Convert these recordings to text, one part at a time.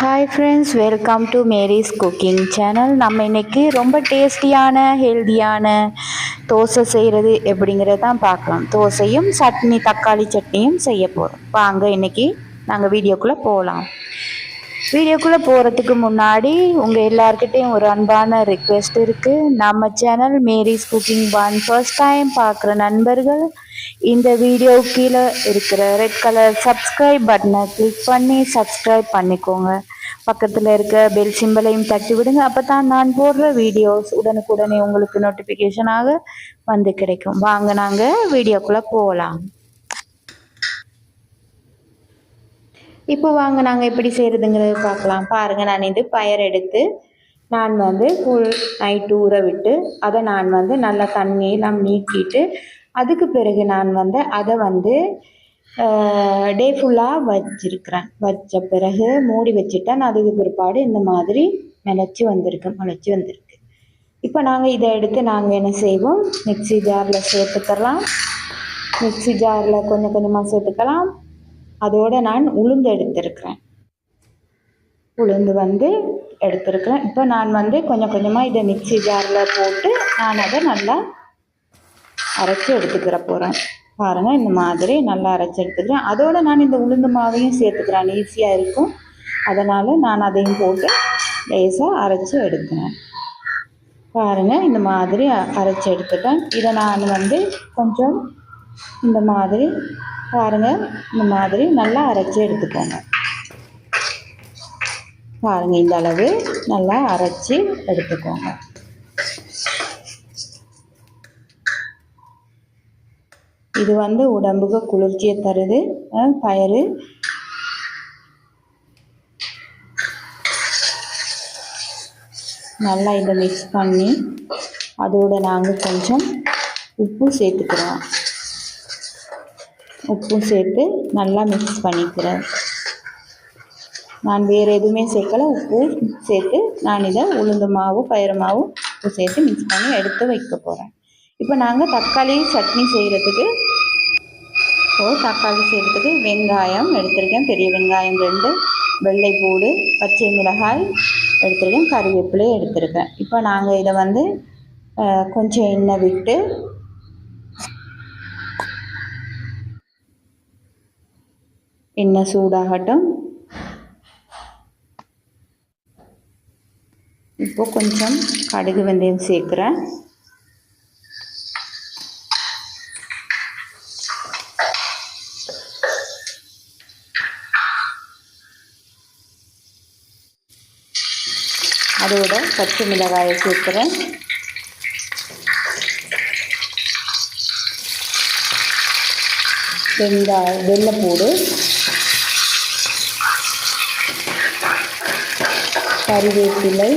Hi friends, welcome to Mary's cooking channel. நம்ம இன்றைக்கி ரொம்ப டேஸ்டியான ஹெல்தியான தோசை செய்கிறது எப்படிங்கிறத தான் பார்க்கலாம். தோசையும் சட்னி, தக்காளி சட்னியும் செய்ய போகிறோம். வாங்க இன்றைக்கி நாங்கள் வீடியோக்குள்ளே போகலாம். வீடியோக்குள்ளே போகிறதுக்கு முன்னாடி உங்கள் எல்லாருக்கிட்டையும் ஒரு அன்பான ரிக்வெஸ்ட் இருக்குது. நம்ம channel Mary's cooking first time பார்க்குற நண்பர்கள் இந்த வீடியோ கீழே இருக்கிற ரெட் கலர் சப்ஸ்கிரைப் பட்டனை கிளிக் பண்ணி சப்ஸ்கிரைப் பண்ணிக்கோங்க. பக்கத்தில் இருக்க பெல் சிம்பலையும் தட்டி விடுங்க. அப்போ தான் நான் போடுற வீடியோஸ் உடனுக்குடனே உங்களுக்கு நோட்டிஃபிகேஷனாக வந்து கிடைக்கும். வாங்க நாங்கள் வீடியோக்குள்ளே போகலாம். இப்போ வாங்க நாங்கள் எப்படி செய்கிறதுங்கிறத பார்க்கலாம். பாருங்கள், நான் இது பயர் எடுத்து நான் ஃபுல் நைட்டு ஊற விட்டு அதை நான் நல்லா தண்ணியெல்லாம் நீக்கிட்டு அதுக்கு பிறகு நான் அதை டே ஃபுல்லாக வச்சிருக்கிறேன். வச்ச பிறகு மூடி வச்சுட்டேன். அதுக்கு பிற்பாடு இந்த மாதிரி முளைச்சி வந்திருக்கு. இப்போ நாங்கள் இதை எடுத்து நாங்கள் என்ன செய்வோம், மிக்சி ஜாரில் சேர்த்துக்கலாம். மிக்சி ஜாரில் கொஞ்சம் கொஞ்சமாக சேர்த்துக்கலாம். அதோடு நான் உளுந்து எடுத்திருக்கிறேன். இப்போ நான் கொஞ்சம் கொஞ்சமாக இதை மிக்சி ஜாரில் போட்டு நான் அதை நல்லா அரைச்சி எடுத்துக்கிற போகிறேன். பாருங்கள், இந்த மாதிரி நல்லா அரைச்சி எடுத்துக்கிறேன். அதோடு நான் இந்த உளுந்து மாவையும் சேர்த்துக்கிறேன், ஈஸியாக இருக்கும். அதனால் நான் அதையும் போட்டு லேசாக அரைச்சி எடுக்கிறேன். பாருங்கள், இந்த மாதிரி அரைச்சி எடுத்துட்டேன். இதை நான் கொஞ்சம் இந்த மாதிரி பாருங்கள், இந்த மாதிரி நல்லா அரைச்சி எடுத்துக்கோங்க. பாருங்கள், இந்த அளவு நல்லா அரைச்சி எடுத்துக்கோங்க. இது உடம்புக்கு குளிர்ச்சியை தருது. பயறு நல்லா இதை மிக்ஸ் பண்ணி அதோடு நாங்கள் கொஞ்சம் உப்பு சேர்த்துக்கிறோம். உப்பு சேர்த்து நல்லா மிக்ஸ் பண்ணிக்கிறேன். நான் வேறு எதுவுமே சேர்க்கலை, உப்பு சேர்த்து நான் இதை உளுந்து மாவு பயிறு மாவு உப்பு சேர்த்து மிக்ஸ் பண்ணி எடுத்து வைக்க போகிறேன். இப்போ நாங்கள் தக்காளி சட்னி செய்கிறதுக்கு வெங்காயம் எடுத்திருக்கேன். பெரிய வெங்காயம் 2, வெள்ளைப்பூடு, பச்சை மிளகாய் எடுத்திருக்கேன், கறிவேப்பிலை எடுத்திருக்கேன். இப்போ நாங்கள் இதை கொஞ்சம் எண்ணெய் விட்டு எண்ணெய் சூடாகட்டும். இப்போ கொஞ்சம் கடுகு வெந்தயம் சேர்க்குறேன். அதோட பச்சை மிளகாயை சேர்க்குறேன். வெள்ளைப்பூடு, கறிவேப்பிலை,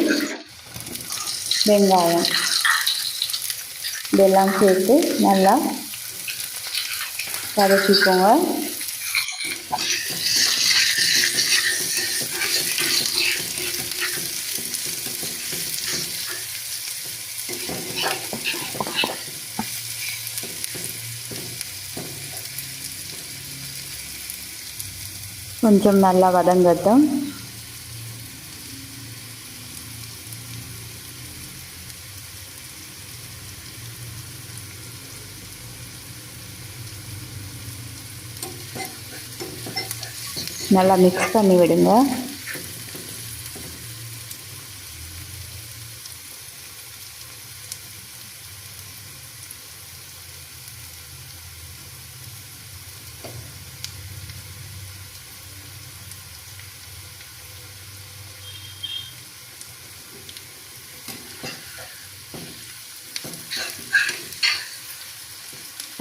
வெங்காயம் இதெல்லாம் சேர்த்து நல்லா வதக்கிக்கோங்க. கொஞ்சம் நல்லா வதங்கட்டும். நல்லா மிக்ஸ் பண்ணி விடுங்க.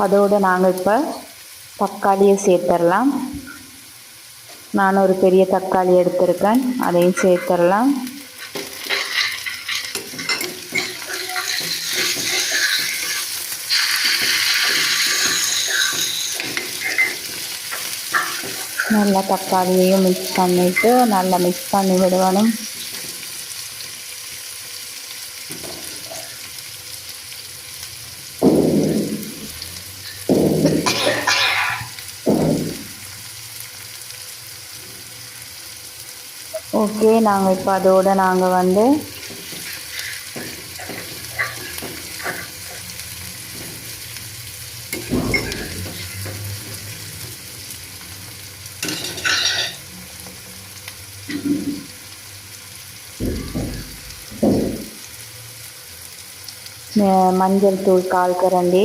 அதோடு நாங்கள் இப்போ தக்காளியை சேர்த்துடலாம். நான் ஒரு பெரிய தக்காளி எடுத்திருக்கேன், அதையும் சேர்த்துடலாம். நல்லா தக்காளியையும் மிக்ஸ் பண்ணிவிட்டு நல்லா மிக்ஸ் பண்ணி விடணும். ஓகே, நாங்கள் இப்போ அதோடு நாங்கள் வந்து மஞ்சள் தூள் 1/4 கரண்டி,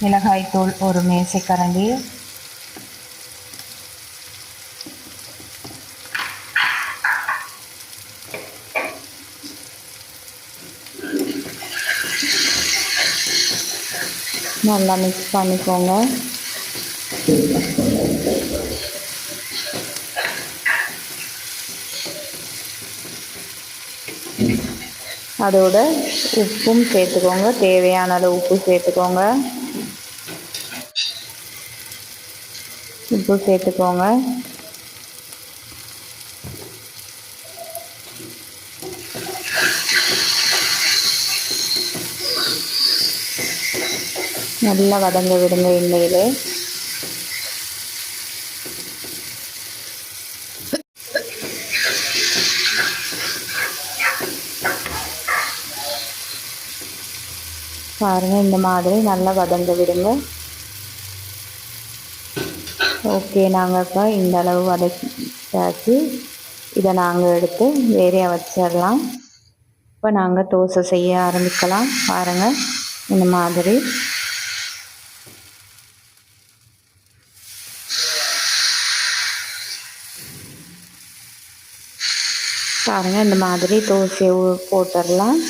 மிளகாய் தூள் 1 மேசைக்கரண்டி, நல்லா மிக்ஸ் பண்ணிக்கோங்க. அதோட உப்பும் சேர்த்துக்கோங்க, தேவையான அளவு உப்பு சேர்த்துக்கோங்க. உப்பு சேர்த்துக்கோங்க. நல்லா வதங்க விடுங்க எண்ணெயிலே. பாருங்கள், இந்த மாதிரி நல்லா வதங்க விடுங்க. ஓகே, நாங்கள் இப்போ இந்த அளவு வதக்கியாச்சு. இதை நாங்கள் எடுத்து வேறையா வச்சிடலாம். இப்போ நாங்கள் தோசை செய்ய ஆரம்பிக்கலாம். பாருங்கள், இந்த மாதிரி பாருங்கள், இந்த மாதிரி தோசையை போட்டுடலாம்.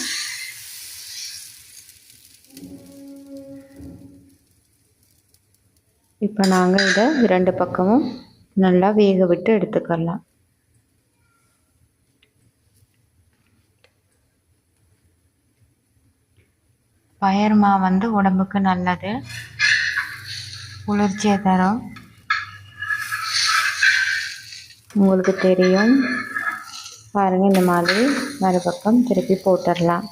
இப்போ நாங்கள் இதை 2 பக்கமும் நல்லா வேக விட்டு எடுத்துக்கலாம். பயறு மாவு வந்து உடம்புக்கு நல்லது, குளிர்ச்சியை தரும், உங்களுக்கு தெரியும். பாருங்கள், இந்த மாதிரி மறுபக்கம் திருப்பி போட்டுடலாம்.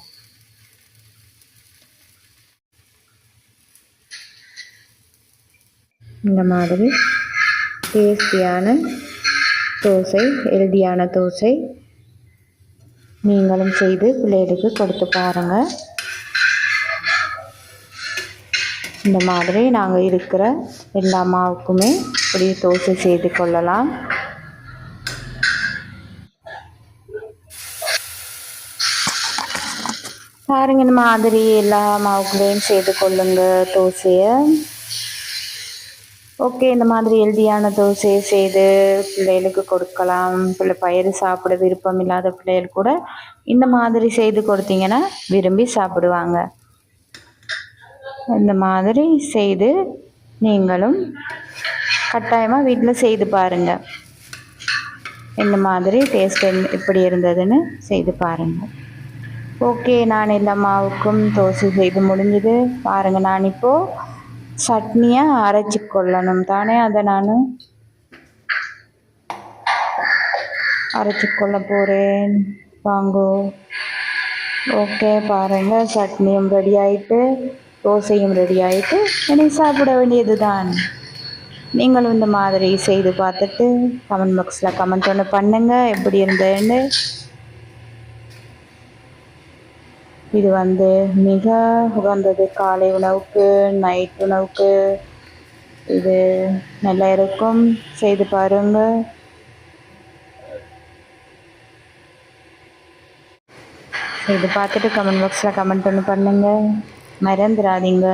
இந்த மாதிரி டேஸ்டியான தோசை, ஹெல்தியான தோசை நீங்களும் செய்து பிள்ளைகளுக்கு கொடுத்து பாருங்கள். இந்த மாதிரி நாங்கள் இருக்கிற எல்லா மாவுக்குமே இப்படி தோசை செய்து கொள்ளலாம். பாருங்கள், இந்த மாதிரி எல்லா மாவுக்குள்ளேயும் செய்து கொள்ளுங்க தோசையை. ஓகே, இந்த மாதிரி ஹெல்தியான தோசையை செய்து பிள்ளைகளுக்கு கொடுக்கலாம். பயறு சாப்பிட விருப்பம் இல்லாத பிள்ளைகள் கூட இந்த மாதிரி செய்து கொடுத்தீங்கன்னா விரும்பி சாப்பிடுவாங்க. இந்த மாதிரி செய்து நீங்களும் கட்டாயமாக வீட்டில் செய்து பாருங்கள். இந்த மாதிரி டேஸ்ட் எப்படி இருந்ததுன்னு செய்து பாருங்கள். ஓகே, நான் எல்லா மாவுக்கும் தோசை செய்து முடிஞ்சது. பாருங்கள், நான் இப்போது சட்னியை அரைச்சி கொள்ளணும் தானே, அதை நான் அரைச்சி கொள்ள போகிறேன். வாங்கோ. ஓகே, பாருங்கள், சட்னியும் ரெடி ஆகிட்டு, தோசையும் ரெடி ஆகிட்டு, இனி சாப்பிட வேண்டியது தான். நீங்களும் இந்த மாதிரி செய்து பார்த்துட்டு கமெண்ட் பாக்ஸில் கமெண்ட் ஒன்று பண்ணுங்கள் எப்படி இருந்ததுன்னு. இது வந்து மிக உகந்தது காலை உணவுக்கு, நைட் உணவுக்கு. இது நல்லா இருக்கும், செய்து பாருங்கள். செய்து பார்த்துட்டு கமெண்ட் பாக்ஸில் கமெண்ட் பண்ணி பண்ணுங்கள், மறந்துடாதீங்க.